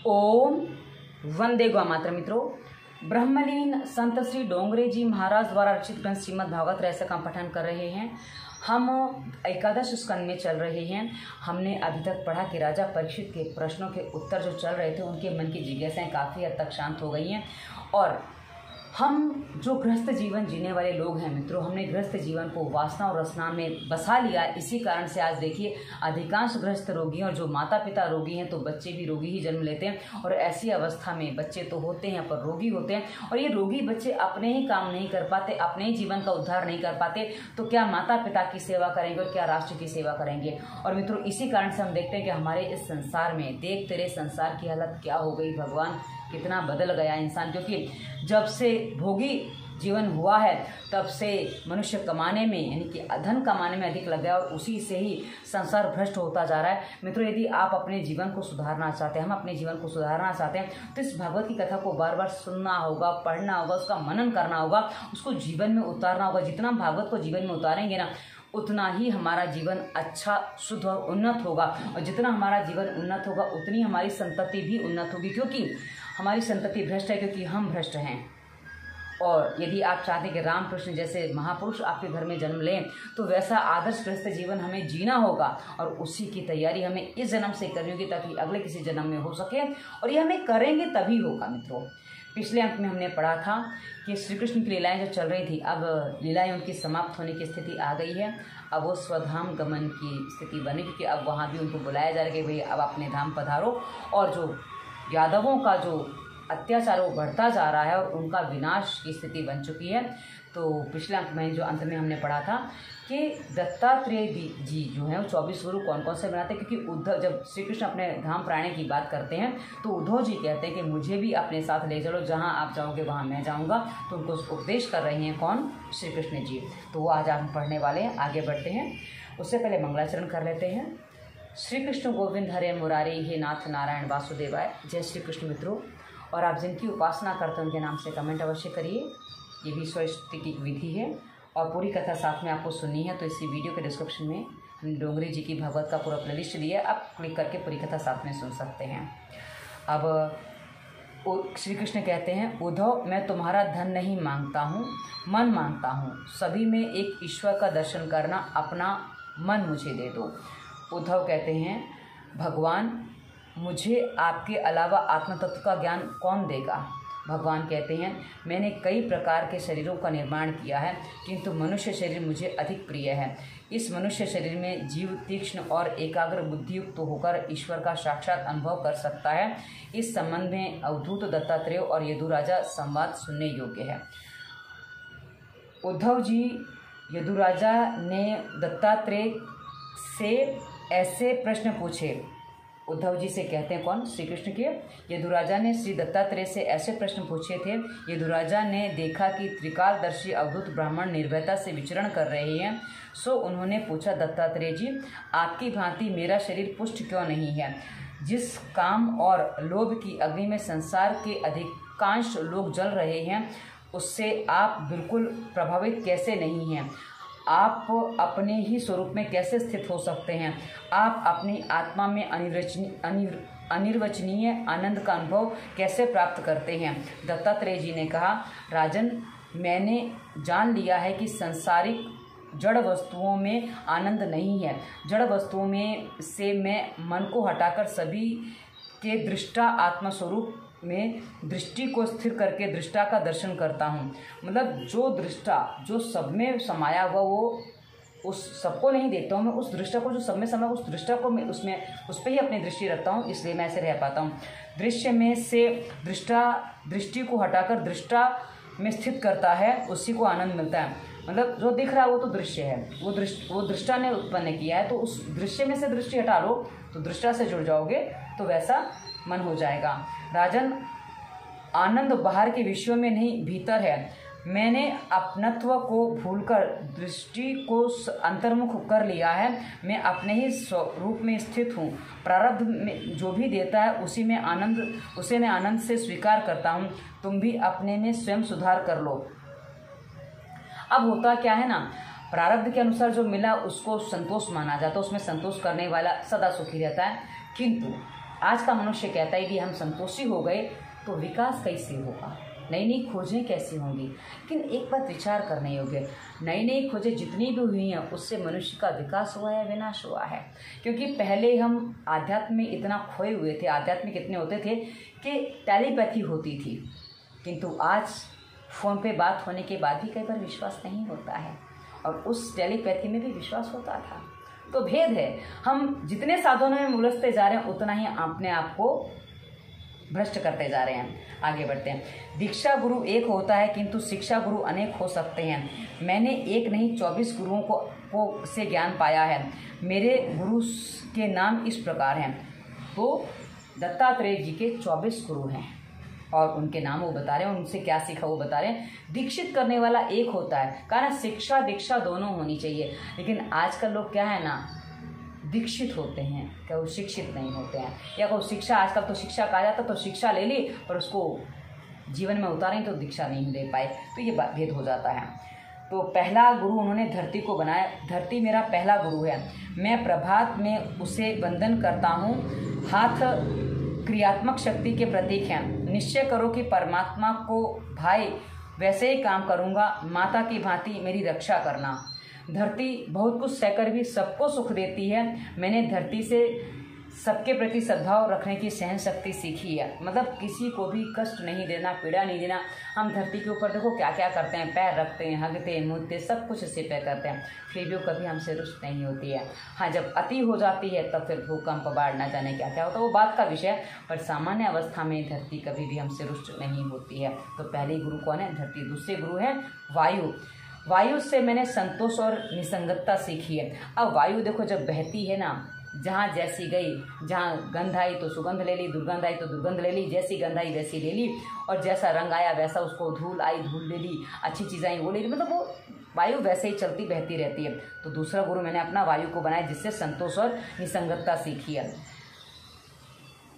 ओम वंदे गौमात्र। मित्रों, ब्रह्मलीन संत श्री डोंगरे जी महाराज द्वारा रचित ग्रंथ श्रीमद् भागवत रहस्य का पठन कर रहे हैं। हम एकादश स्कंद में चल रहे हैं। हमने अभी तक पढ़ा कि राजा परीक्षित के प्रश्नों के उत्तर जो चल रहे थे उनके मन की जिज्ञासाएं काफ़ी हद तक शांत हो गई हैं। और हम जो गृहस्थ जीवन जीने वाले लोग हैं मित्रों, हमने गृहस्थ जीवन को वासना और रसना में बसा लिया। इसी कारण से आज देखिए अधिकांश गृहस्थ रोगी हैं और जो माता पिता रोगी हैं तो बच्चे भी रोगी ही जन्म लेते हैं। और ऐसी अवस्था में बच्चे तो होते हैं पर रोगी होते हैं। और ये रोगी बच्चे अपने ही काम नहीं कर पाते, अपने ही जीवन का उद्धार नहीं कर पाते, तो क्या माता पिता की सेवा करेंगे और क्या राष्ट्र की सेवा करेंगे। और मित्रों, इसी कारण से हम देखते हैं कि हमारे इस संसार में देख तेरे संसार की हालत क्या हो गई। भगवान कितना बदल गया इंसान, क्योंकि जब से भोगी जीवन हुआ है तब से मनुष्य कमाने में यानी कि धन कमाने में अधिक लग गया और उसी से ही संसार भ्रष्ट होता जा रहा है। मित्रों, यदि आप अपने जीवन को सुधारना चाहते हैं, हम अपने जीवन को सुधारना चाहते हैं, तो इस भगवत की कथा को बार बार सुनना होगा, पढ़ना होगा, उसका मनन करना होगा, उसको जीवन में उतारना होगा। जितना हम भागवत को जीवन में उतारेंगे ना, उतना ही हमारा जीवन अच्छा शुद्ध और उन्नत होगा। और जितना हमारा जीवन उन्नत होगा उतनी हमारी संतति भी उन्नत होगी, क्योंकि हमारी संतति भ्रष्ट है क्योंकि हम भ्रष्ट हैं। और यदि आप चाहते हैं कि रामकृष्ण जैसे महापुरुष आपके घर में जन्म लें तो वैसा आदर्श गृहस्थ जीवन हमें जीना होगा और उसी की तैयारी हमें इस जन्म से करनी होगी ताकि अगले किसी जन्म में हो सके। और ये हमें करेंगे तभी होगा। मित्रों, पिछले अंक में हमने पढ़ा था कि श्री कृष्ण की लीलाएं जो चल रही थी, अब लीलाएं उनकी समाप्त होने की स्थिति आ गई है। अब वो स्वधाम गमन की स्थिति बनी, क्योंकि अब वहाँ भी उनको बुलाया जा रहा है कि भाई अब अपने धाम पधारो। और जो यादवों का जो अत्याचार वो बढ़ता जा रहा है और उनका विनाश की स्थिति बन चुकी है। तो पिछले अंक में जो अंत में हमने पढ़ा था कि दत्तात्रेय जी जो है वो 24 गुरु कौन कौन से बनाते हैं, क्योंकि उद्धव जब श्री कृष्ण अपने धाम प्राणे की बात करते हैं तो उद्धव जी कहते हैं कि मुझे भी अपने साथ ले चलो, जहाँ आप जाओगे वहाँ मैं जाऊँगा। तो उनको उपदेश कर रहे हैं कौन? श्री कृष्ण जी। तो वो आज हम पढ़ने वाले हैं। आगे बढ़ते हैं, उससे पहले मंगलाचरण कर लेते हैं। श्री कृष्ण गोविंद हरे मुरारी, हे नाथ नारायण वासुदेवाय। जय श्री कृष्ण। मित्रों, और आप जिनकी उपासना करते हैं उनके नाम से कमेंट अवश्य करिए। ये भी स्वस्ति की विधि है और पूरी कथा साथ में आपको सुननी है तो इसी वीडियो के डिस्क्रिप्शन में हमने डोंगरे जी की भगवत का पूरा प्लेलिस्ट दिया है, आप क्लिक करके पूरी कथा साथ में सुन सकते हैं। अब श्री कृष्ण कहते हैं, उद्धव मैं तुम्हारा धन नहीं मांगता हूँ, मन मांगता हूँ। सभी में एक ईश्वर का दर्शन करना, अपना मन मुझे दे दो। उद्धव कहते हैं, भगवान मुझे आपके अलावा आत्म तत्व का ज्ञान कौन देगा। भगवान कहते हैं, मैंने कई प्रकार के शरीरों का निर्माण किया है किंतु मनुष्य शरीर मुझे अधिक प्रिय है। इस मनुष्य शरीर में जीव तीक्ष्ण और एकाग्र बुद्धियुक्त होकर ईश्वर का साक्षात अनुभव कर सकता है। इस संबंध में अवधूत, दत्तात्रेय और यदुराजा संवाद सुनने योग्य है। उद्धव जी, यदुराजा ने दत्तात्रेय से ऐसे प्रश्न पूछे। उद्धव जी से कहते हैं कौन? श्री कृष्ण के यदुराजा ने श्री दत्तात्रेय से ऐसे प्रश्न पूछे थे। यदुराजा ने देखा कि त्रिकालदर्शी अवधूत ब्राह्मण निर्भयता से विचरण कर रहे हैं, सो उन्होंने पूछा, दत्तात्रेय जी आपकी भांति मेरा शरीर पुष्ट क्यों नहीं है? जिस काम और लोभ की अग्नि में संसार के अधिकांश लोग जल रहे हैं उससे आप बिल्कुल प्रभावित कैसे नहीं हैं? आप अपने ही स्वरूप में कैसे स्थित हो सकते हैं? आप अपनी आत्मा में अनिर्वचनीय आनंद का अनुभव कैसे प्राप्त करते हैं? दत्तात्रेय जी ने कहा, राजन मैंने जान लिया है कि सांसारिक जड़ वस्तुओं में आनंद नहीं है। जड़ वस्तुओं में से मैं मन को हटाकर सभी के दृष्टा आत्मस्वरूप में दृष्टि को स्थिर करके दृष्टा का दर्शन करता हूँ। मतलब जो दृष्टा जो सब में समाया हुआ वो उस सबको नहीं देखता हूँ मैं, उस दृष्टा को जो सब में समाया उस दृष्टा को मैं उसमें उस पर ही अपनी दृष्टि रखता हूँ, इसलिए मैं ऐसे रह पाता हूँ। दृश्य में से दृष्टि को हटाकर दृष्टा में स्थित करता है, उसी को आनंद मिलता है। मतलब जो दिख रहा है वो तो दृश्य है, वो दृष्टा ने उत्पन्न किया है, तो उस दृश्य में से दृष्टि हटा लो तो दृष्टा से जुड़ जाओगे तो वैसा मन हो जाएगा। राजन आनंद बाहर के विषयों में नहीं भीतर है। मैंने अपनत्व को भूलकर दृष्टि को अंतर्मुख कर लिया है। मैं अपने ही स्वरूप में स्थित हूँ। प्रारब्ध में जो भी देता है उसे मैं आनंद से स्वीकार करता हूँ। तुम भी अपने में स्वयं सुधार कर लो। अब होता क्या है ना, प्रारब्ध के अनुसार जो मिला उसको संतोष माना जाता है, उसमें संतोष करने वाला सदा सुखी रहता है। किंतु आज का मनुष्य कहता है कि हम संतोषी हो गए तो विकास कैसे होगा, नई नई खोजें कैसी होंगी। लेकिन एक बात विचार करने योग्य, नई नई खोजें जितनी भी हुई हैं उससे मनुष्य का विकास हुआ है, विनाश हुआ है। क्योंकि पहले हम आध्यात्म में इतना खोए हुए थे, आध्यात्मिक इतने होते थे कि टेलीपैथी होती थी, किंतु आज फ़ोन पे बात होने के बाद भी कई बार विश्वास नहीं होता है, और उस टेलीपैथी में भी विश्वास होता था। तो भेद है, हम जितने साधनों में उलझते जा रहे हैं उतना ही अपने आप को भ्रष्ट करते जा रहे हैं। आगे बढ़ते हैं। दीक्षा गुरु एक होता है किंतु शिक्षा गुरु अनेक हो सकते हैं। मैंने एक नहीं 24 गुरुओं को से ज्ञान पाया है। मेरे गुरु के नाम इस प्रकार हैं। तो दत्तात्रेय जी के 24 गुरु हैं और उनके नाम वो बता रहे हैं, उनसे क्या सीखा वो बता रहे हैं। दीक्षित करने वाला एक होता है, कारण शिक्षा दीक्षा दोनों होनी चाहिए। लेकिन आजकल लोग क्या है ना, दीक्षित होते हैं, क्या वो शिक्षित नहीं होते हैं। या कोई शिक्षा, आजकल तो शिक्षा कहा जाता, तो शिक्षा ले ली और उसको जीवन में उतारें तो दीक्षा नहीं दे पाए, तो ये भेद हो जाता है। तो पहला गुरु उन्होंने धरती को बनाया। धरती मेरा पहला गुरु है। मैं प्रभात में उसे वंदन करता हूँ। हाथ क्रियात्मक शक्ति के प्रतीक हैं। निश्चय करो कि परमात्मा को भाई वैसे ही काम करूँगा। माता की भांति मेरी रक्षा करना। धरती बहुत कुछ सहकर भी सबको सुख देती है। मैंने धरती से सबके प्रति सद्भाव रखने की सहन शक्ति सीखी है। मतलब किसी को भी कष्ट नहीं देना, पीड़ा नहीं देना। हम धरती के ऊपर देखो क्या क्या करते हैं, पैर रखते हैं, हगते हैं, मुदते, सब कुछ इससे पैर करते हैं, फिर भी वो कभी हमसे रुष्ट नहीं होती है। हाँ, जब अति हो जाती है तब फिर भूकंप, बाढ़, ना जाने क्या क्या होता है, वो बात का विषय है। पर सामान्य अवस्था में धरती कभी भी हमसे रुष्ट नहीं होती है। तो पहले गुरु कौन है? धरती। दूसरे गुरु हैं वायु। वायु से मैंने संतोष और निसंगतता सीखी है। अब वायु देखो जब बहती है ना, जहाँ जैसी गई, जहाँ गंध आई तो सुगंध ले ली, दुर्गंध आई तो दुर्गंध ले ली, जैसी गंध आई वैसी ले ली, और जैसा रंग आया वैसा उसको, धूल आई धूल ले ली, अच्छी चीज़ आई वो ले ली। मतलब वो वायु वैसे ही चलती बहती रहती है। तो दूसरा गुरु मैंने अपना वायु को बनाया, जिससे संतोष और निसंगतता सीखी है।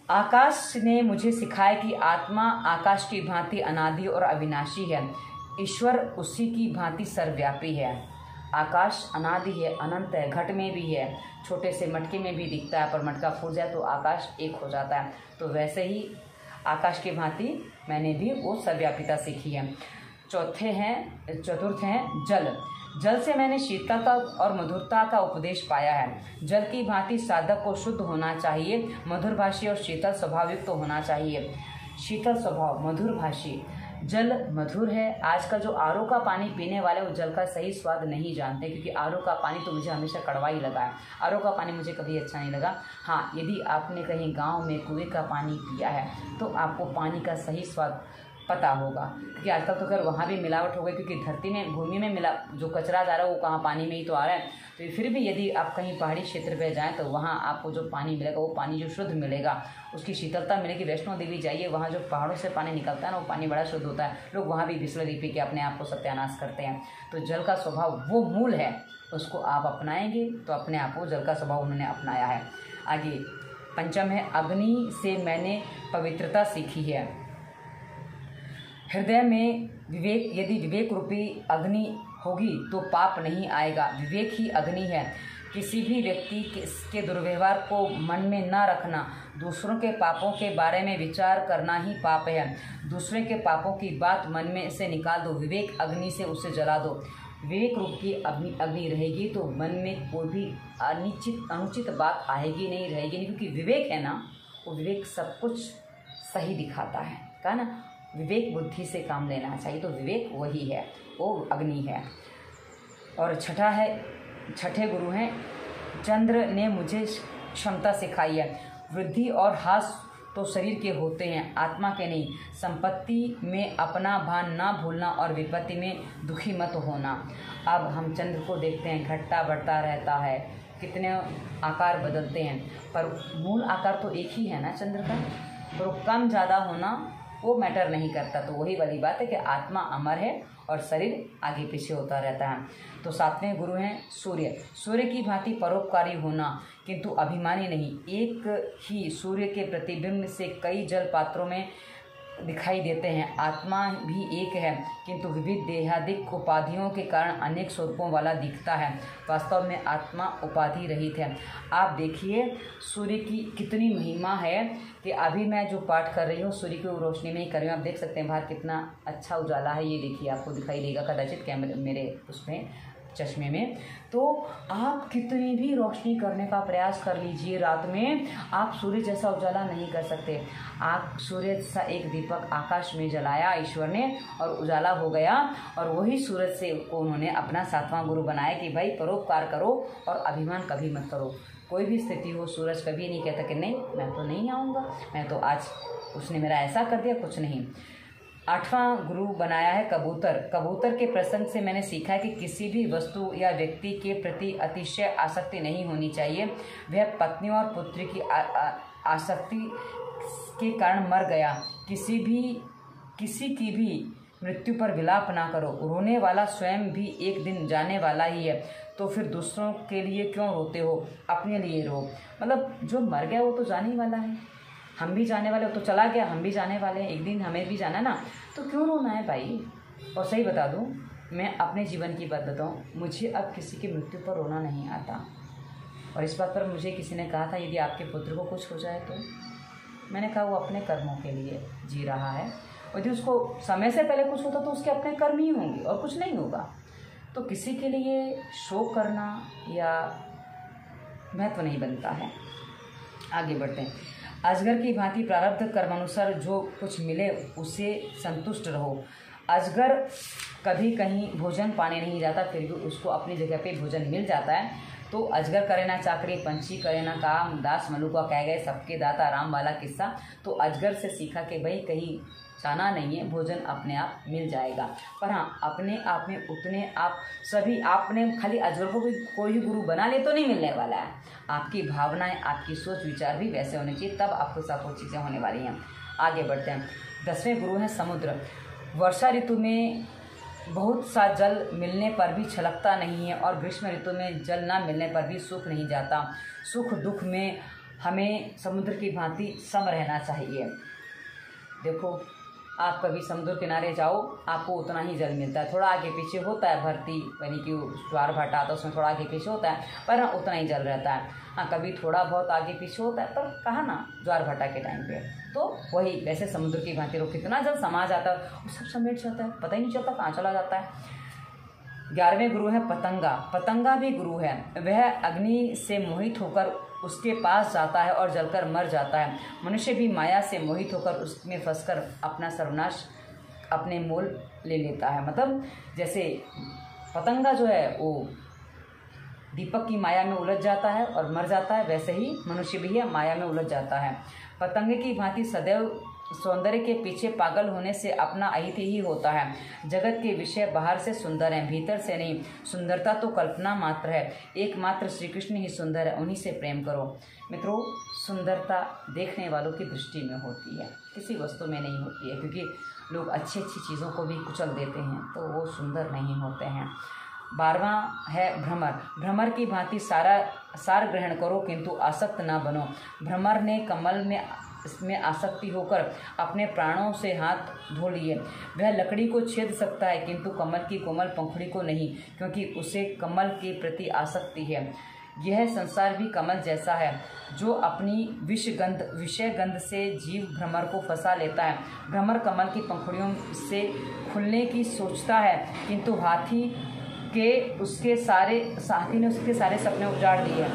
आकाश ने मुझे सिखाया कि आत्मा आकाश की भांति अनादि और अविनाशी है। ईश्वर उसी की भांति सर्वव्यापी है। आकाश अनादि है, अनंत है, घट में भी है, छोटे से मटके में भी दिखता है, पर मटका फूट जाए तो आकाश एक हो जाता है। तो वैसे ही आकाश की भांति मैंने भी वो सर्वव्यापिता सीखी है। चतुर्थ हैं जल। जल से मैंने शीतलता और मधुरता का उपदेश पाया है। जल की भांति साधक को शुद्ध होना चाहिए, मधुरभाषी और शीतल स्वभावयुक्त तो होना चाहिए। शीतल स्वभाव, मधुरभाषी। जल मधुर है। आजकल जो आरओ का पानी पीने वाले वो जल का सही स्वाद नहीं जानते, क्योंकि आरओ का पानी तो मुझे हमेशा कड़वा ही लगा है। आरओ का पानी मुझे कभी अच्छा नहीं लगा। हाँ, यदि आपने कहीं गांव में कुएं का पानी पिया है तो आपको पानी का सही स्वाद पता होगा, क्योंकि आजकल तो खैर वहाँ भी मिलावट हो गई, क्योंकि धरती में, भूमि में जो कचरा जा रहा है वो कहाँ, पानी में ही तो आ रहा है। तो फिर भी यदि आप कहीं पहाड़ी क्षेत्र पे जाएं तो वहाँ आपको जो पानी मिलेगा वो पानी जो शुद्ध मिलेगा, उसकी शीतलता मिलेगी। वैष्णो देवी जाइए, वहाँ जो पहाड़ों से पानी निकलता है ना, वो पानी बड़ा शुद्ध होता है। लोग वहाँ भी बिस्लरी पी के अपने आप को सत्यानाश करते हैं। तो जल का स्वभाव वो मूल है, उसको आप अपनाएंगे तो अपने आप को जल का स्वभाव उन्होंने अपनाया है। आगे पंचम है अग्नि से मैंने पवित्रता सीखी है। हृदय में विवेक, यदि विवेक रूपी अग्नि होगी तो पाप नहीं आएगा। विवेक ही अग्नि है। किसी भी व्यक्ति के दुर्व्यवहार को मन में न रखना, दूसरों के पापों के बारे में विचार करना ही पाप है। दूसरे के पापों की बात मन में से निकाल दो, विवेक अग्नि से उसे जला दो। विवेक रूप की अग्नि रहेगी तो मन में कोई भी अनुचित बात आएगी नहीं, रहेगी नहीं, क्योंकि विवेक है ना, वो विवेक सब कुछ सही दिखाता है। कहा ना, विवेक बुद्धि से काम लेना चाहिए, तो विवेक वही है, वो अग्नि है। और छठे गुरु हैं चंद्र ने मुझे क्षमता सिखाई है। वृद्धि और ह्रास तो शरीर के होते हैं, आत्मा के नहीं। संपत्ति में अपना भान ना भूलना और विपत्ति में दुखी मत होना। अब हम चंद्र को देखते हैं, घटता बढ़ता रहता है, कितने आकार बदलते हैं, पर मूल आकार तो एक ही है ना चंद्र का। तो कम ज़्यादा होना वो मैटर नहीं करता। तो वही वाली बात है कि आत्मा अमर है और शरीर आगे पीछे होता रहता है। तो सातवें गुरु हैं सूर्य। सूर्य की भांति परोपकारी होना किंतु अभिमानी नहीं। एक ही सूर्य के प्रतिबिंब से कई जल पात्रों में दिखाई देते हैं। आत्मा भी एक है किंतु विविध देहादिक उपाधियों के कारण अनेक स्वरूपों वाला दिखता है। वास्तव में आत्मा उपाधि रहित है। आप देखिए सूर्य की कितनी महिमा है कि अभी मैं जो पाठ कर रही हूँ सूर्य की रोशनी में ही कर रही हूँ। आप देख सकते हैं बाहर कितना अच्छा उजाला है, ये देखिए आपको दिखाई देगा कदाचित कैमरे मेरे उसमें चश्मे में। तो आप कितनी भी रोशनी करने का प्रयास कर लीजिए, रात में आप सूर्य जैसा उजाला नहीं कर सकते। आप सूर्य सा एक दीपक आकाश में जलाया ईश्वर ने और उजाला हो गया, और वही सूरज से को उन्होंने अपना 7वां गुरु बनाया कि भाई परोपकार करो और अभिमान कभी मत करो। कोई भी स्थिति हो सूरज कभी नहीं कहता कि नहीं मैं तो नहीं आऊँगा, मैं तो आज उसने मेरा ऐसा कर दिया, कुछ नहीं। 8वां गुरु बनाया है कबूतर। कबूतर के प्रसंग से मैंने सीखा है कि किसी भी वस्तु या व्यक्ति के प्रति अतिशय आसक्ति नहीं होनी चाहिए। वह पत्नी और पुत्र की आसक्ति के कारण मर गया। किसी की भी मृत्यु पर विलाप ना करो। रोने वाला स्वयं भी एक दिन जाने वाला ही है, तो फिर दूसरों के लिए क्यों रोते हो, अपने लिए रो। मतलब जो मर गया वो तो जाने वाला है, हम भी जाने वाले, तो चला गया हम भी जाने वाले हैं, एक दिन हमें भी जाना ना, तो क्यों रोना है भाई। और सही बता दूं, मैं अपने जीवन की बात बताऊं, मुझे अब किसी की मृत्यु पर रोना नहीं आता। और इस बात पर मुझे किसी ने कहा था यदि आपके पुत्र को कुछ हो जाए तो, मैंने कहा वो अपने कर्मों के लिए जी रहा है, और यदि उसको समय से पहले कुछ होता तो उसके अपने कर्म ही होंगे और कुछ नहीं होगा। तो किसी के लिए शोक करना या महत्व नहीं बनता है। आगे बढ़ते हैं। अजगर की भांति प्रारब्ध कर्मानुसार जो कुछ मिले उसे संतुष्ट रहो। अजगर कभी कहीं भोजन पाने नहीं जाता, फिर भी उसको अपनी जगह पे भोजन मिल जाता है। तो अजगर करे ना चाकरी, पंछी करे ना काम, दास मलुका कह गए सबके दाता, राम वाला किस्सा। तो अजगर से सीखा कि भाई कहीं जाना नहीं है, भोजन अपने आप मिल जाएगा। पर हाँ, अपने आप में उतने आप सभी, आपने खाली अजगर को भी कोई गुरु बना ले तो नहीं मिलने वाला है। आपकी भावनाएं, आपकी सोच विचार भी वैसे होने चाहिए, तब आपको सब कुछ चीज़ें होने वाली हैं। आगे बढ़ते हैं। 10वें गुरु हैं समुद्र। वर्षा ऋतु में बहुत सा जल मिलने पर भी छलकता नहीं है, और ग्रीष्म ऋतु में जल ना मिलने पर भी सूख नहीं जाता। सुख दुख में हमें समुद्र की भांति सम रहना चाहिए। देखो, आप कभी समुद्र किनारे जाओ, आपको उतना ही जल मिलता है। थोड़ा आगे पीछे होता है भरती, यानी कि ज्वार भाटा आता है, उसमें थोड़ा आगे पीछे होता है, पर हाँ उतना ही जल रहता है। हाँ, कभी थोड़ा बहुत आगे पीछे होता है, पर कहा ना ज्वार भाटा के टाइम पे, तो वही वैसे समुद्र की भांति रो कितना जल समा जाता है, वो सब समेट जाता है, पता ही नहीं चलता कहाँ चला जाता है। 11वें गुरु है पतंगा। पतंगा भी गुरु है। वह अग्नि से मोहित होकर उसके पास जाता है और जलकर मर जाता है। मनुष्य भी माया से मोहित होकर उसमें फंसकर अपना सर्वनाश अपने मोल ले लेता है। मतलब जैसे पतंगा जो है वो दीपक की माया में उलझ जाता है और मर जाता है, वैसे ही मनुष्य भी है माया में उलझ जाता है। पतंगे की भांति सदैव सौंदर्य के पीछे पागल होने से अपना अहित ही होता है। जगत के विषय बाहर से सुंदर हैं, भीतर से नहीं। सुंदरता तो कल्पना मात्र है, एकमात्र श्री कृष्ण ही सुंदर है, उन्हीं से प्रेम करो। मित्रों, सुंदरता देखने वालों की दृष्टि में होती है, किसी वस्तु में नहीं होती है, क्योंकि लोग अच्छी अच्छी चीज़ों को भी कुचल देते हैं तो वो सुंदर नहीं होते हैं। 12वां है भ्रमर। भ्रमर की भांति सार ग्रहण करो किंतु आसक्त ना बनो। भ्रमर ने कमल में इसमें आसक्ति होकर अपने प्राणों से हाथ धो लिए। वह लकड़ी को छेद सकता है किंतु कमल की कोमल पंखुड़ी को नहीं, क्योंकि उसे कमल के प्रति आसक्ति है। यह संसार भी कमल जैसा है, जो अपनी विषय गंध से जीव भ्रमर को फंसा लेता है। भ्रमर कमल की पंखुड़ियों से खुलने की सोचता है, किंतु हाथी ने उसके सारे सपने उजाड़ दिए।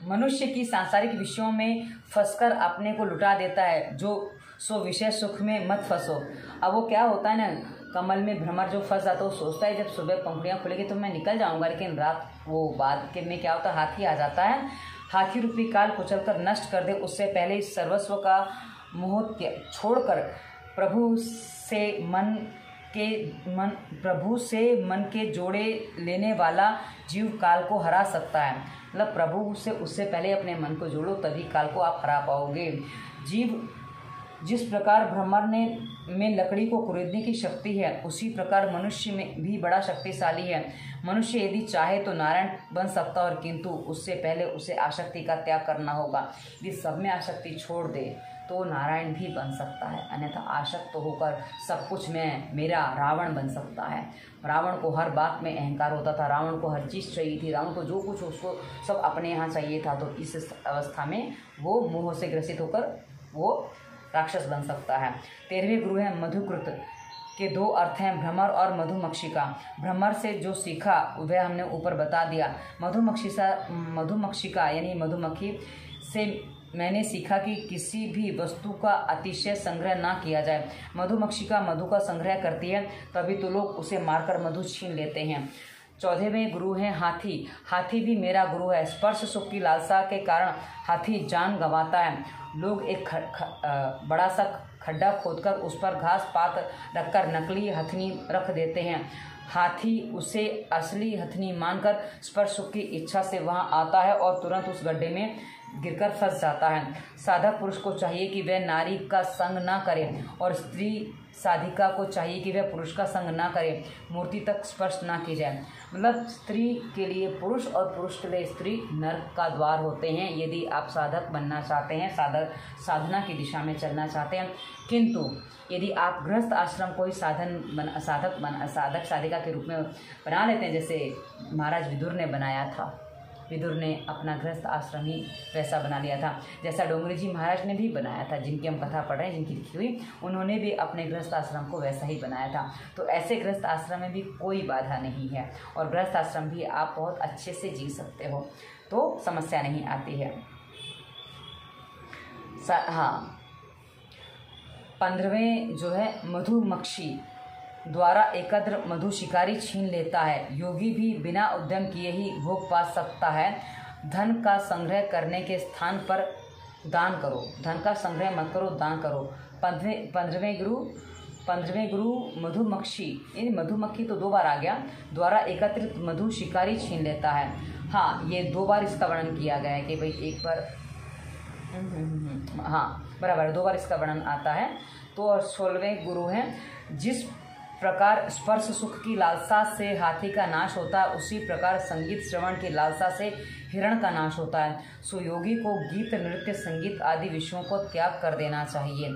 मनुष्य की सांसारिक विषयों में फंसकर अपने को लुटा देता है, जो सो विषय सुख में मत फंसो। अब वो क्या होता है ना, कमल में भ्रमर जो फंस जाता है, वो सोचता है जब सुबह पंखुड़ियाँ खुलेगी तो मैं निकल जाऊंगा, लेकिन रात वो बाद के में क्या होता है, हाथी आ जाता है। हाथी रूपी काल कुचल कर नष्ट कर दे, उससे पहले इस सर्वस्व का मोह छोड़कर प्रभु से मन के जोड़े लेने वाला जीव काल को हरा सकता है। मतलब प्रभु से उससे पहले अपने मन को जोड़ो, तभी काल को आप हरा पाओगे। जीव जिस प्रकार भ्रमर में लकड़ी को खरीदने की शक्ति है, उसी प्रकार मनुष्य में भी बड़ा शक्तिशाली है। मनुष्य यदि चाहे तो नारायण बन सकता है, और किंतु उससे पहले उसे आसक्ति का त्याग करना होगा। यदि सब में आसक्ति छोड़ दे तो नारायण भी बन सकता है, अन्यथा आसक्त होकर सब कुछ मेरा रावण बन सकता है। रावण को हर बात में अहंकार होता था, रावण को हर चीज़ चाहिए थी, रावण को जो कुछ उसको सब अपने यहाँ चाहिए था। तो इस अवस्था में वो मोह से ग्रसित होकर वो राक्षस बन सकता है। 13वें गुरु है मधुकृत के 2 अर्थ हैं, भ्रमर और मधुमक्षिका। भ्रमर से जो सीखा वह हमने ऊपर बता दिया। मधुमक्षिका यानी मधुमक्खी से मैंने सीखा कि किसी भी वस्तु का अतिशय संग्रह ना किया जाए। मधुमक्षिका मधु का संग्रह करती है, तभी तो लोग उसे मारकर मधु छीन लेते हैं। 14वें गुरु हैं हाथी। हाथी भी मेरा गुरु है। स्पर्श सुख की लालसा के कारण हाथी जान गंवाता है। लोग एक बड़ा सा खड्डा खोदकर उस पर घास पात रखकर नकली हथनी रख देते हैं। हाथी उसे असली हथनी मानकर स्पर्श सुख की इच्छा से वहां आता है और तुरंत उस गड्ढे में गिरकर फंस जाता है। साधक पुरुष को चाहिए कि वह नारी का संग ना करे, और स्त्री साधिका को चाहिए कि वह पुरुष का संग ना करे, मूर्ति तक स्पर्श ना की जाए। मतलब स्त्री के लिए पुरुष और पुरुष के लिए स्त्री नरक का द्वार होते हैं। यदि आप साधक बनना चाहते हैं, साधना की दिशा में चलना चाहते हैं, किंतु यदि आप गृहस्थ आश्रम को ही साधक साधिका के रूप में बना लेते हैं, जैसे महाराज विदुर ने बनाया था, विदुर ने अपना गृहस्थ आश्रम ही वैसा बना लिया था, जैसा डोंगरी जी महाराज ने भी बनाया था, जिनकी हम कथा पढ़ रहे हैं, जिनकी लिखी हुई, उन्होंने भी अपने गृहस्थ आश्रम को वैसा ही बनाया था। तो ऐसे गृहस्थ आश्रम में भी कोई बाधा नहीं है, और गृहस्थ आश्रम भी आप बहुत अच्छे से जी सकते हो, तो समस्या नहीं आती है। हाँ, 15वें जो है मधुमक्षी द्वारा एकत्र मधु शिकारी छीन लेता है। योगी भी बिना उद्यम किए ही भोग पा सकता है। धन का संग्रह करने के स्थान पर दान करो, धन का संग्रह मत करो, दान करो। 15वें गुरु मधुमक्षी, यानी मधुमक्खी तो 2 बार आ गया, द्वारा एकत्रित मधु शिकारी छीन लेता है। हाँ, ये 2 बार इसका वर्णन किया गया है कि भाई एक बार, हाँ बराबर 2 बार इसका वर्णन आता है। तो और 16वें गुरु हैं, जिस प्रकार स्पर्श सुख की लालसा से हाथी का नाश होता है, उसी प्रकार संगीत श्रवण की लालसा से हिरण का नाश होता है। सुयोगी को गीत नृत्य संगीत आदि विषयों को त्याग कर देना चाहिए।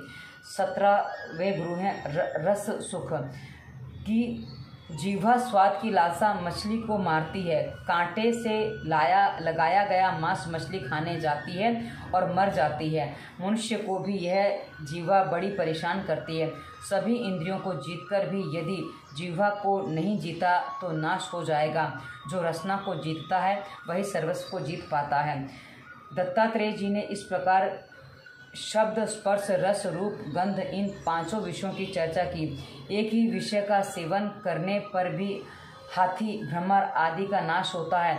17वें गुरु हैं रस सुख की। जीवा स्वाद की लालसा मछली को मारती है। कांटे से लगाया गया मांस मछली खाने जाती है और मर जाती है। मनुष्य को भी यह जीवा बड़ी परेशान करती है। सभी इंद्रियों को जीतकर भी यदि जीवा को नहीं जीता तो नाश हो जाएगा। जो रसना को जीतता है वही सर्वस्व को जीत पाता है। दत्तात्रेय जी ने इस प्रकार शब्द स्पर्श रस रूप गंध इन 5 विषयों की चर्चा की। एक ही विषय का सेवन करने पर भी हाथी भ्रमर आदि का नाश होता है,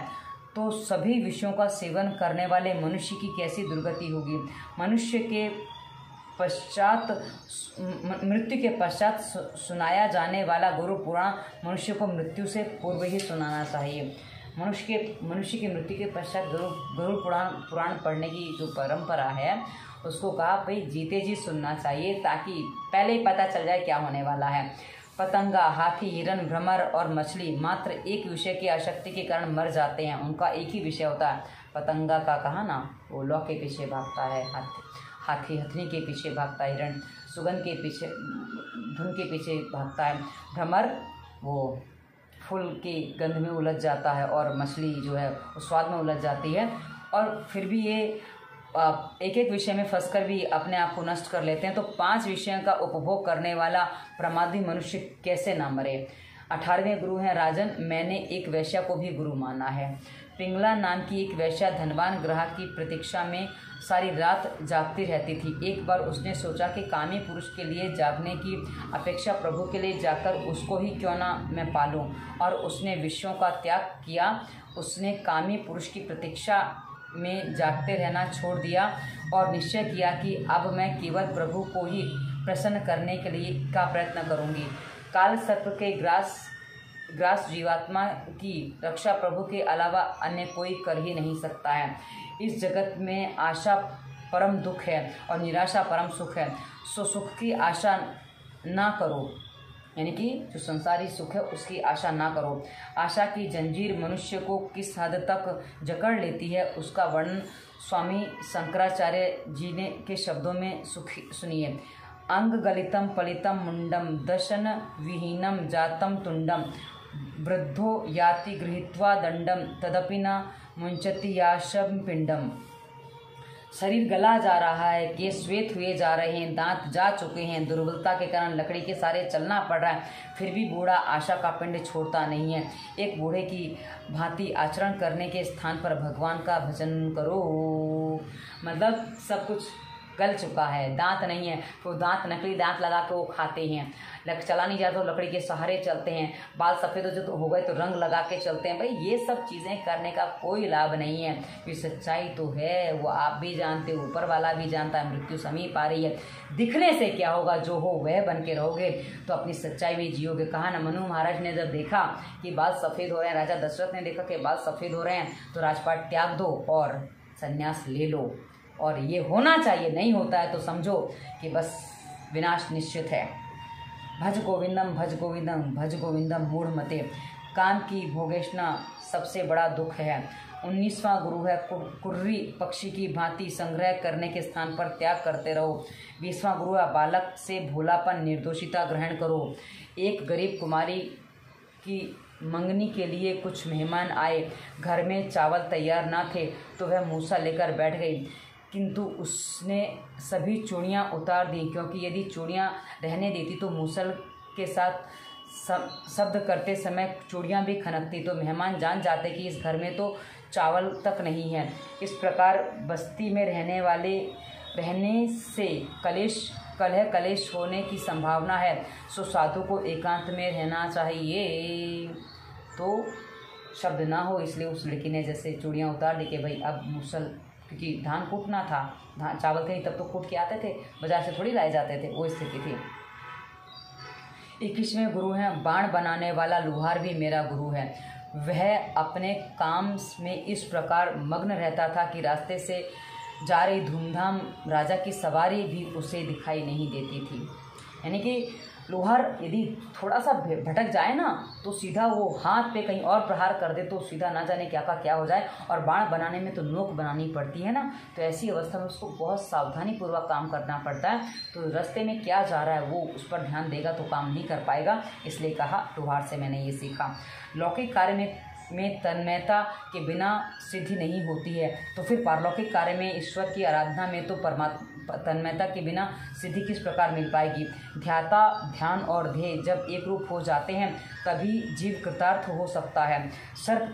तो सभी विषयों का सेवन करने वाले मनुष्य की कैसी दुर्गति होगी। मनुष्य के मृत्यु के पश्चात सुनाया जाने वाला गुरु पुराण मनुष्य को मृत्यु से पूर्व ही सुनाना चाहिए। मनुष्य की मृत्यु के पश्चात गरुड़ पुराण पढ़ने की जो परंपरा है, उसको कहा भाई जीते जी सुनना चाहिए, ताकि पहले ही पता चल जाए क्या होने वाला है। पतंगा, हाथी, हिरण, भ्रमर और मछली मात्र एक विषय की आसक्ति के कारण मर जाते हैं। उनका एक ही विषय होता है। पतंगा का कहा ना, वो लौ के पीछे भागता है, हाथी हथनी के पीछे भागता है, हिरण सुगंध के पीछे धुन के पीछे भागता है, भ्रमर वो फूल की गंध में उलझ जाता है, और मछली जो है वो स्वाद में उलझ जाती है। और फिर भी ये एक एक विषय में फंसकर भी अपने आप को नष्ट कर लेते हैं। तो 5 विषयों का उपभोग करने वाला प्रमादी मनुष्य कैसे ना मरे। 18वें गुरु हैं राजन, मैंने एक वैश्या को भी गुरु माना है। पिंगला नाम की एक वैश्या धनवान ग्राहक की प्रतीक्षा में सारी रात जागती रहती थी। एक बार उसने सोचा कि कामी पुरुष के लिए जागने की अपेक्षा प्रभु के लिए जाकर उसको ही क्यों ना मैं पालूं, और उसने विषयों का त्याग किया। उसने कामी पुरुष की प्रतीक्षा में जागते रहना छोड़ दिया और निश्चय किया कि अब मैं केवल प्रभु को ही प्रसन्न करने के लिए का प्रयत्न करूंगी। काल सर्प के ग्रास जीवात्मा की रक्षा प्रभु के अलावा अन्य कोई कर ही नहीं सकता है। इस जगत में आशा परम दुख है और निराशा परम सुख है। सो सुख की आशा ना करो, यानी कि जो संसारी सुख है उसकी आशा ना करो। आशा की जंजीर मनुष्य को किस हद तक जकड़ लेती है उसका वर्णन स्वामी शंकराचार्य जी ने के शब्दों में सुनिए। अंग गलितम पलितम मुंडम दशन विहीनम जातम तुंडम वृद्धो याति गृहीत्वा दंडम तदपि न मुंचति याशम पिंडम। शरीर गला जा रहा है, केस श्वेत हुए जा रहे हैं, दांत जा चुके हैं, दुर्बलता के कारण लकड़ी के सहारे चलना पड़ रहा है, फिर भी बूढ़ा आशा का पिंड छोड़ता नहीं है। एक बूढ़े की भांति आचरण करने के स्थान पर भगवान का भजन करो। मतलब सब कुछ गल चुका है, दांत नहीं है तो दांत नकली दांत लगा के वो खाते हैं, चला नहीं जाता तो लकड़ी के सहारे चलते हैं, बाल सफ़ेद हो गए तो रंग लगा के चलते हैं। भाई ये सब चीज़ें करने का कोई लाभ नहीं है। ये सच्चाई तो है, वो आप भी जानते हो, ऊपर वाला भी जानता है, मृत्यु समीप आ रही है। दिखने से क्या होगा, जो हो वह बन के रहोगे तो अपनी सच्चाई भी जियोगे। कहा ना, मनु महाराज ने जब देखा कि बाल सफ़ेद हो रहे हैं, राजा दशरथ ने देखा कि बाल सफ़ेद हो रहे हैं तो राजपाट त्याग दो और संन्यास ले लो, और ये होना चाहिए। नहीं होता है तो समझो कि बस विनाश निश्चित है। भज गोविंदम भज गोविंदम भज गोविंदम मूढ़ मते। काम की भोगेशना सबसे बड़ा दुख है। 19वां गुरु है कुर्री पक्षी की भांति संग्रह करने के स्थान पर त्याग करते रहो। 20वां गुरु है बालक से भोलापन निर्दोषिता ग्रहण करो। एक गरीब कुमारी की मंगनी के लिए कुछ मेहमान आए, घर में चावल तैयार ना थे तो वह मूसा लेकर बैठ गई, किंतु उसने सभी चूड़ियाँ उतार दी, क्योंकि यदि चूड़ियाँ रहने देती तो मूसल के साथ शब्द करते समय चूड़ियाँ भी खनकती, तो मेहमान जान जाते कि इस घर में तो चावल तक नहीं है। इस प्रकार बस्ती में रहने से कलेश होने की संभावना है। सो साधु को एकांत में रहना चाहिए। तो शब्द ना हो, इसलिए उस लड़की ने जैसे चूड़ियाँ उतार दी कि भाई अब मूसल, क्योंकि धान कूटना था, चावल थे तब तो कूट के आते थे, बाजार से थोड़ी लाए जाते थे, वो स्थिति थी। 21वें गुरु हैं बाण बनाने वाला लुहार भी मेरा गुरु है। वह अपने काम में इस प्रकार मग्न रहता था कि रास्ते से जा रही धूमधाम राजा की सवारी भी उसे दिखाई नहीं देती थी। यानी कि लोहार यदि थोड़ा सा भटक जाए ना तो सीधा वो हाथ पे कहीं और प्रहार कर दे तो सीधा ना जाने क्या का क्या हो जाए। और बाण बनाने में तो नोक बनानी पड़ती है ना, तो ऐसी अवस्था में उसको बहुत सावधानी पूर्वक काम करना पड़ता है। तो रास्ते में क्या जा रहा है वो उस पर ध्यान देगा तो काम नहीं कर पाएगा। इसलिए कहा लोहार से मैंने ये सीखा। लौकिक कार्य में तन्मयता के बिना सिद्धि नहीं होती है, तो फिर पारलौकिक कार्य में ईश्वर की आराधना में तो परमात्मा तन्मयता के बिना सिद्धि किस प्रकार मिल पाएगी। ध्याता ध्यान और ध्येय जब एक रूप हो जाते हैं तभी जीव कृतार्थ हो सकता है। सर्प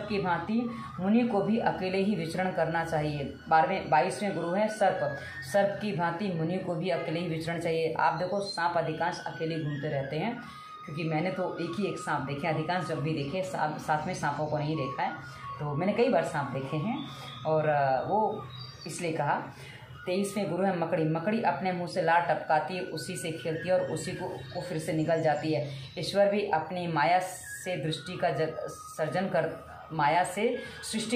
की भांति मुनि को भी अकेले ही विचरण करना चाहिए। 22वें गुरु हैं सर्प की भांति मुनि को भी अकेले ही विचरण चाहिए। आप देखो सांप अधिकांश अकेले घूमते रहते हैं, क्योंकि मैंने तो एक सांप देखे, अधिकांश जब भी देखे साथ में सांपों को नहीं देखा है। तो मैंने कई बार सांप देखे हैं और वो इसलिए कहा। 23वें गुरु है मकड़ी अपने मुंह से लार टपकाती है, उसी से खेलती है और उसी को फिर से निकल जाती है। ईश्वर भी अपनी माया से सृष्टि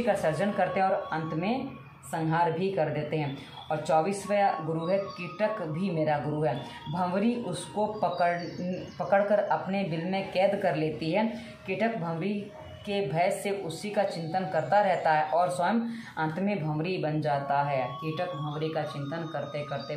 का सर्जन करते हैं और अंत में संहार भी कर देते हैं। और 24वां गुरु है कीटक भी मेरा गुरु है। भंवरी उसको पकड़कर अपने बिल में कैद कर लेती है। कीटक भंवरी के भय से उसी का चिंतन करता रहता है और स्वयं अंत में भंवरी बन जाता है। कीटक भंवरी का चिंतन करते करते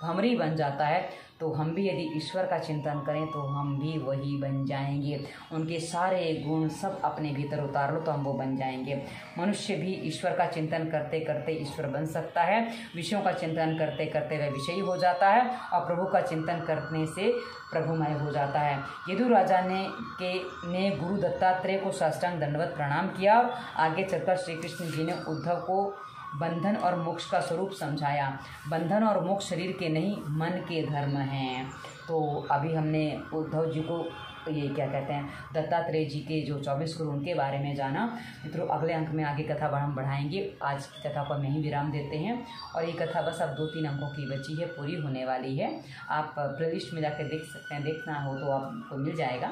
भंवरी बन जाता है। तो हम भी यदि ईश्वर का चिंतन करें तो हम भी वही बन जाएंगे। उनके सारे गुण सब अपने भीतर उतार लो तो हम वो बन जाएंगे। मनुष्य भी ईश्वर का चिंतन करते करते ईश्वर बन सकता है। विषयों का चिंतन करते करते वह विषयी हो जाता है और प्रभु का चिंतन करने से प्रभुमय हो जाता है। यदु राजा ने गुरु दत्तात्रेय को साष्टांग दंडवत प्रणाम किया और आगे चलकर श्री कृष्ण जी ने उद्धव को बंधन और मोक्ष का स्वरूप समझाया। बंधन और मोक्ष शरीर के नहीं मन के धर्म हैं। तो अभी हमने उद्धव जी को ये क्या कहते हैं दत्तात्रेय जी के जो 24 गुरु उनके बारे में जाना। मित्रों अगले अंक में आगे कथा हम बढ़ाएंगे। आज की कथा को हम यहीं विराम देते हैं और ये कथा बस अब 2-3 अंकों की बची है, पूरी होने वाली है। आप प्लेलिस्ट में जाकर देख सकते हैं, देखना हो तो आपको मिल जाएगा।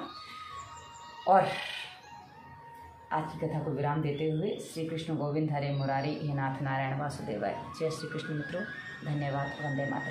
और आज की कथा को विराम देते हुए श्री कृष्ण गोविंद हरे मुरारी हे नाथ नारायण वासुदेवाय। जय श्री कृष्ण मित्रों, धन्यवाद। वंदे मातरम।